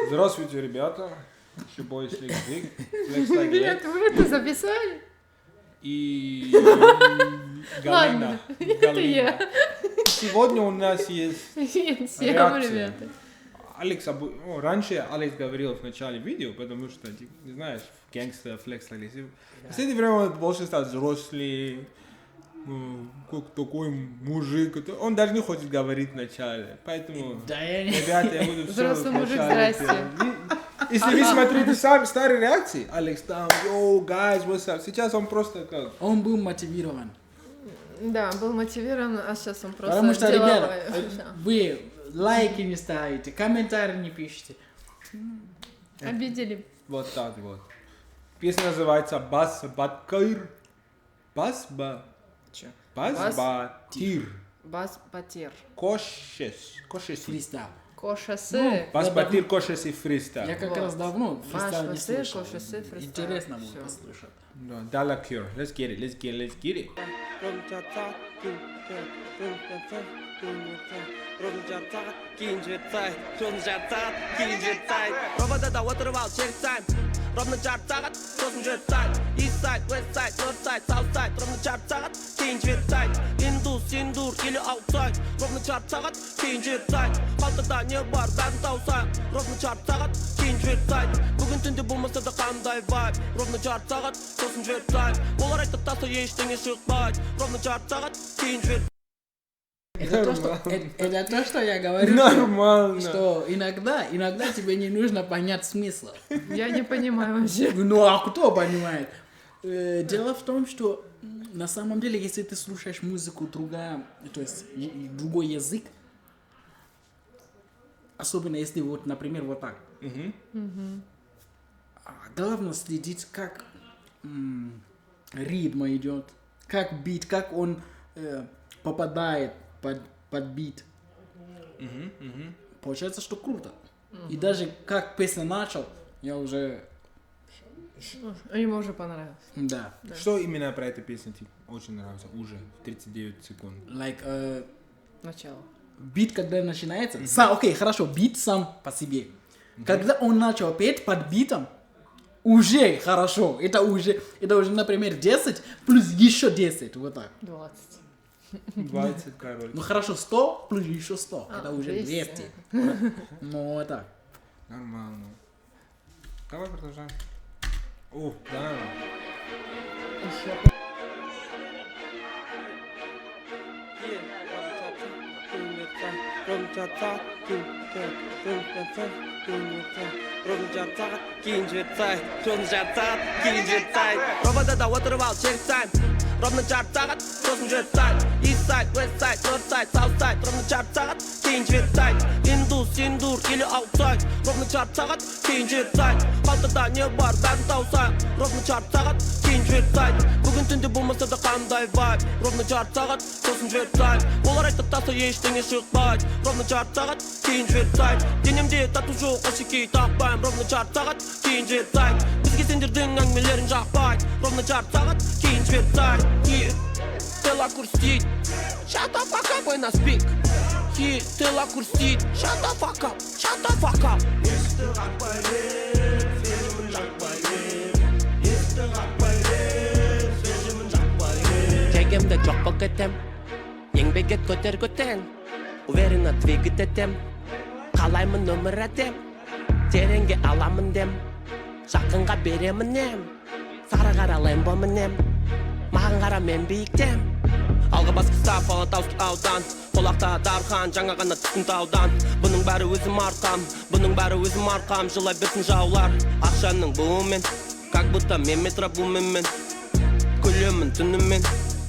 Здравствуйте, ребята. Еще бой Flex Like Нет, вы это записали? И Ладно, это я. Сегодня у нас есть Всем реакция. ребята. Алекс, раньше Алекс говорил в начале видео, потому что, не знаешь, гангстер, Flex Like This. В последнее время он больше стал взрослый, как такой мужик. Он даже не хочет говорить вначале. Поэтому, Да, я не... ребята, я буду все Взрослый мужик, вначале здрасте. делать. Если вы смотрите старые реакции, Алекс там, йоу, guys, what's up? Сейчас он просто как... Он был мотивирован. Да, был мотивирован, а сейчас он просто Потому что, деловой. ребята, вы лайки не ставите, комментарии не пишите. Обидели. Вот так вот. Песня называется Бас Баткир. Бас Чё? Батир. Бас Батир. Кошес. Фристайл. Кошасы. Бас Я Батир Кошес и Я фристайл. как Вот. раз давно фристайл не Шоссе, слушал. шоссе, фристайл. Интересно Всё. будет послушать. Да, Dalla Cure. Let's get it, let's get it, let's get it. Ровно час цагат, тосын жет сайт. East side, west side, north side, south side. Ровно час цагат, кейін жет сайт. Индус, индур или outside. Ровно час цагат, кейін жет сайт. Қалтада не бар, бәрін таусайық. Ровно час цагат, кейін жет сайт. Бүгін түнде болмаса да қандай vibe. Ровно час цагат, тосын жет сайт. Олар айтып тастаса ештеңе шықпайды. Ровно час цагат, кейін жет. Это то, что я говорю, Нормально. что иногда тебе не нужно понять смысл. Я не понимаю вообще. Ну а кто понимает? Дело в том, что на самом деле, если ты слушаешь музыку другая, то есть другой язык, особенно если вот, например, вот так, главное следить, как ритм идет, как бит, как он попадает под бит. Получается, что круто. И даже как песня начал, я уже... Ему уже понравилось. Да. Что именно про эту песню тебе очень нравится? Уже 39 секунд. Like, Начало. бит, когда начинается... Окей, хорошо, бит сам по себе. Когда он начал петь под битом, уже хорошо. Это уже, например, 10 плюс еще 10. Вот так. 20. 20, короче. Ну хорошо, 100 плюс еще 100. А, Это уже 200. 200. Ну вот так. Нормально. Давай продолжаем. О, да. Ровно час цагат, тосын жет сайт. East side, west side, north side, south side. Ровно час цагат, кейін жет сайт. Индус, индур или outside. Ровно час цагат, кейін жет сайт. Қалтада не бар, бәрін таусайық. Ровно час цагат, кейін жет сайт. Бүгін түнде болмаса да қандай vibe. Ровно час цагат, тосын жет сайт. Олар айтып тастаса ештеңе шықпайды. Ровно час цагат, кейін жет сайт. Денемде тату жоқ, әшекей тақпаймын. Ровно час цагат, кейін жет сайт. Бізге сендердің әңгімелерің жақпайды. Ровно час цагат, кейін жет сайт. Тела курстит, shut the fuck up when I speak. Тела курстит, shut the fuck up, shut the fuck up. Кегемде жоқ болып кетем, еңбекке көтер. Уверенно двигать етем, қалаймын өмір әдем. Тереңге аламын дем, жақынға беремін ем. Сары қара лэмбо мінем, маған қара мен биіктем. Алға басқыста Палатауский аудан, қолақта дархан, жаңа ғана түстің таудан. Бұның бәрі өзім арқам, жылай берсін жаулар. Ақшаның буымен, как будто мен метробуменмен күлемін түнімен.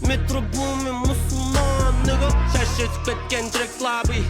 Метробумен мұсылман, неге шаш өтіп кеткен жүрек слабый.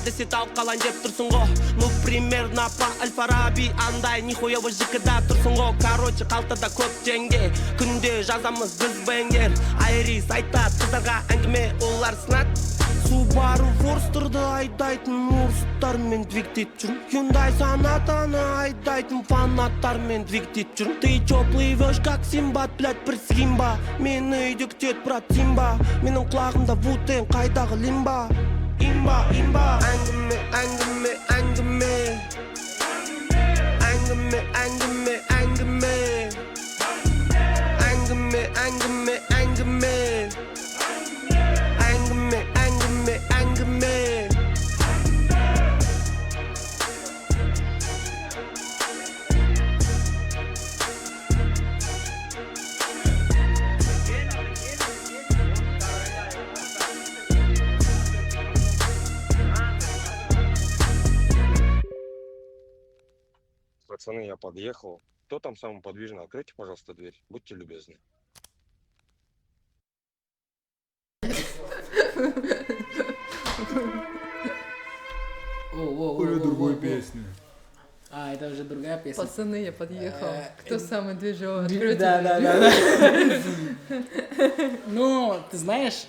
Десе талып қалайын деп тұрсың ғо. Ну примерно по Аль-Фараби, андай нихуя ЖК-да тұрсың ғо. Короче, қалтада көп теңге, күнде жазамыз біз бэнгер. Айрис айтады қыздарға әңгіме, олар сынат. Subaru Forster'ды айдайтын Урыстармен двигтеп жүрм Hyundai Sonata'ны айдайтын фанаттармен двигтеп жүрм Ты чё плывёшь как Симбад, блядь, бір симба Мені үйдіктет, брат, Симба Менің құлағымда Вутен, қайдағы лимба Имба, имба Әңгіме, әңгіме, әңгіме Әңгіме, әңгіме, әңгіме Әңгіме, әңгіме, әңгіме Әңгіме, әңгіме, әңгіме Пацаны, я подъехал. Кто там самый подвижный? Откройте, пожалуйста, дверь. Будьте любезны. Уже другой песни. А, это уже другая песня. Пацаны, я подъехал. Кто самый движёвый? Да, Откройте да, дверь. да, да. Ну, ты знаешь,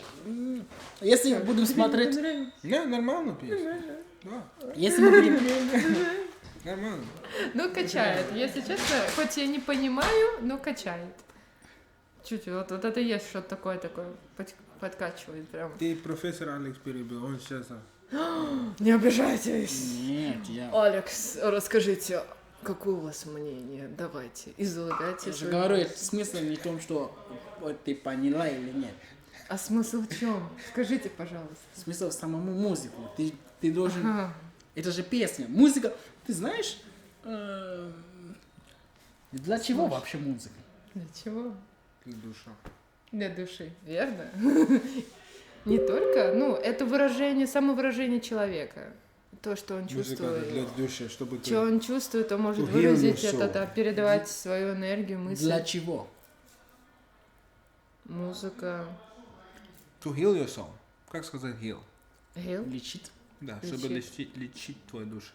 если мы будем смотреть... Не, нормально песня. Да, Если мы будем... нормально. Ну, качает. Если честно, хоть я не понимаю, но качает. Чуть, вот это есть что-то такое подкачивает прям. Ты профессор Алекс перебил, он сейчас... Не обижайтесь. Нет, я... Алекс, расскажите, какое у вас мнение? Давайте, излагайте. Я же свое говорю, мнение. смысл не в том, что вот ты поняла или нет. А смысл в чем? Скажите, пожалуйста. Смысл в самому музыку. Ты должен... Ага. Это же песня. Музыка... Ты знаешь, для чего вообще музыка? Для чего? Душа. Для души, верно? Не только, ну, это выражение, самовыражение человека. То, что он Музыка чувствует. для души, чтобы ты... Что он чувствует, он может To heal выразить your это, soul. да, передавать свою энергию, мысли. Для чего? Музыка. To heal your soul. Как сказать heal? Heal? Лечит. Да, Лечить. чтобы лечить твою душу.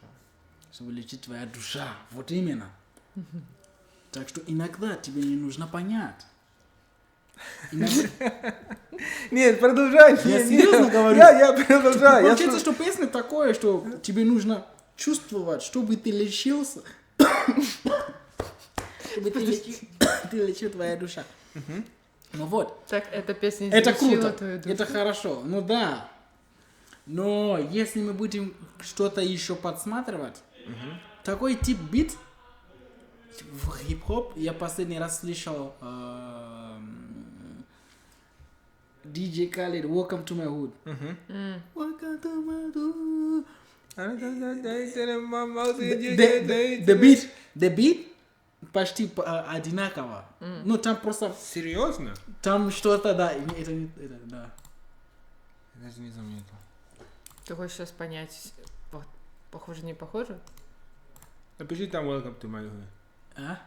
Чтобы лечить твоя душа. Вот именно. Так что иногда тебе не нужно понять. Иногда... Нет, продолжай. Я серьезно говорю. Я продолжаю. Я Получается, что песня такое, что тебе нужно чувствовать, чтобы ты лечился. Чтобы ты лечил твоя душа. Ну вот. Так, эта песня Это излечила круто. твою душу. Это хорошо. Ну да. Но если мы будем что-то еще подсматривать, такой тип бит в хип-хоп я последний раз слышал DJ Khaled, Welcome to my hood. Welcome to my hood. The beat почти одинаково. Ну там просто, Серьезно? там что-то, да, это да. Я даже не заметил. Ты хочешь сейчас понять, вот, похоже, не похоже? Напиши там welcome to my hood. А?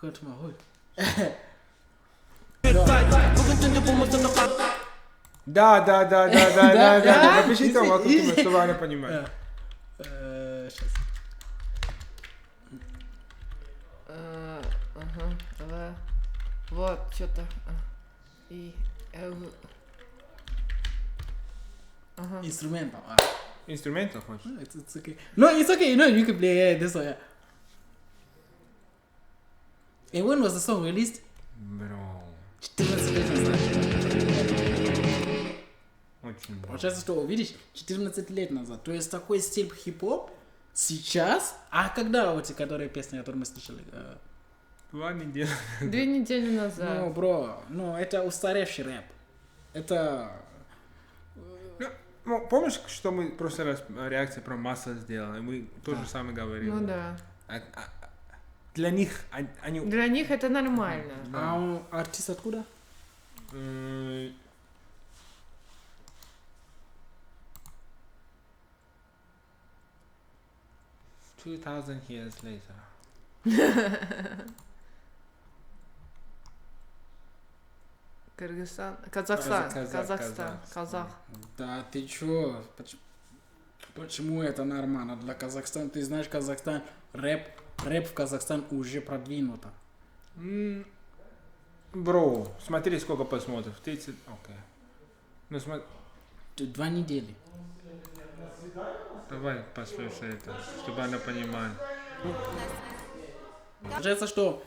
Welcome to my hood. Да. Напиши там welcome to my hood, чтобы она понимает. Сейчас. Ага, вот, что-то. И... Ага. Инструментом. Инструментов хочешь? It's okay. No, it's okay. No, you can play this one. Yeah. And when was the song released? Бро. 14 лет назад. Очень бро. Получается, что, видишь, 14 лет назад. То есть такой стиль хип-хоп сейчас. А когда вот эти, которые песни, которые мы слышали? 2 недели. 2 недели назад. Ну, бро, ну это устаревший рэп. Это... Ну, помнишь, что мы в прошлый раз реакция про масло сделали? Мы то же самое говорили. Ну да. Для них они... Для них это нормально. А он артист откуда? 2000 years later. Кыргызстан, Казахстан, Казах. Казах. Да ты чё? Почему это нормально для Казахстана? Ты знаешь, Казахстан, рэп в Казахстан уже продвинуто. Бро, смотри, сколько просмотров. 30... Окей. Ну, смотри. 2 недели. Давай послушай это, чтобы она понимала. Получается, что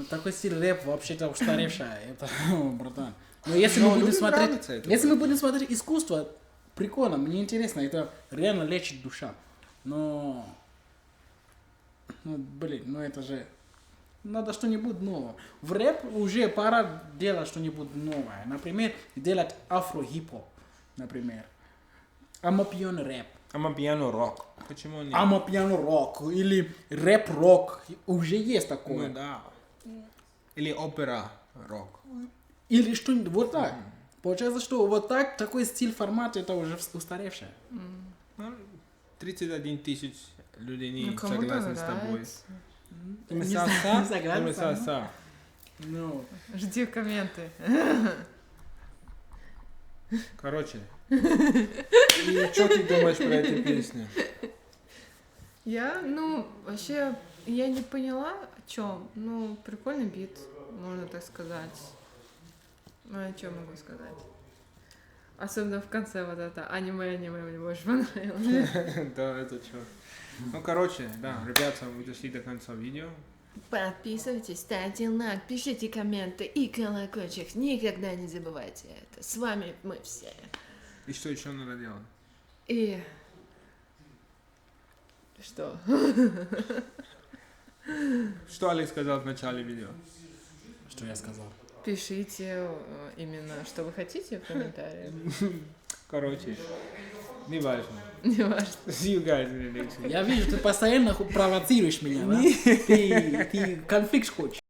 такой стиль рэп вообще-то устаревшая. Это, братан. Но если мы будем людям смотреть, нравится это, если мы будем смотреть искусство, прикольно, мне интересно, это реально лечит душа. Но, блин, это же надо что-нибудь новое. В рэп уже пора делать что-нибудь новое. Например, делать афро-хип-хоп, например. Амапьон рэп. Амапьяно рок. Почему нет? Амапьяно рок или рэп-рок. Уже есть Ну такое. да. Или опера рок. Или что-нибудь вот так. Получается, что вот так, такой стиль формата, это уже устаревшее. 31 тысяч людей не Ну, кому-то согласен с тобой. нравится. Не согласен со мной? Са. Ну, Жди комменты. Короче. И что ты думаешь про эти песни? Вообще, я не поняла, о чем. Ну, прикольный бит, можно так сказать. Ну, о чем могу сказать? Особенно в конце вот это аниме мне больше понравилось. Да, это что? Ну, короче, да, ребята, вы дошли до конца видео. Подписывайтесь, ставьте лайк, пишите комменты и колокольчик. Никогда не забывайте это. С вами мы все. И что еще надо делать? И... Что? Что Алекс сказал в начале видео? что я сказал? Пишите именно, что вы хотите в комментариях. Короче, не важно. Не важно. See you guys in the next video. Я вижу, ты постоянно провоцируешь меня, да? Ты конфликт хочешь.